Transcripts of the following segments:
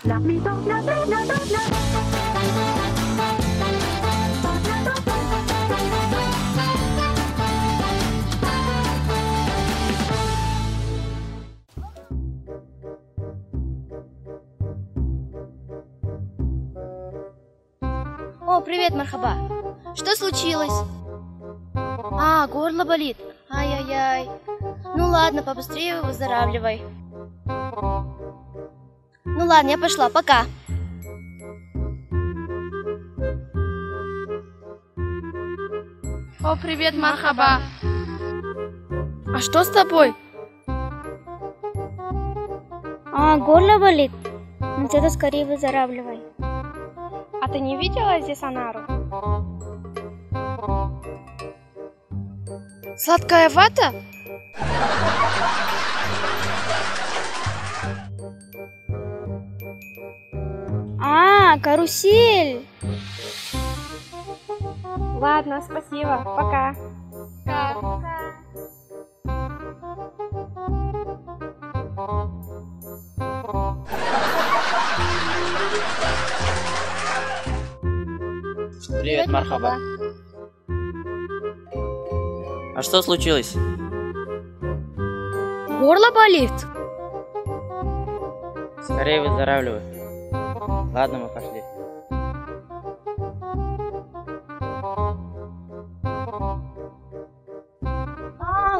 О, привет, мархаба. Что случилось? Горло болит. Ай-яй-яй. Ну ладно, побыстрее выздоравливай. Ну ладно, я пошла, пока. О, привет, мархаба. А что с тобой? Горло болит. Ну тогда скорее выздоравливай. А ты не видела здесь Анару? Сладкая вата? Карусель. Ладно, спасибо, пока. Привет, мархаба. А что случилось? Горло болит? Скорее выздоравливай. Ладно, мы пошли.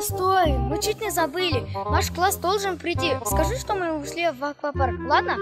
Стой, мы чуть не забыли. Наш класс должен прийти. Скажи, что мы ушли в аквапарк, ладно?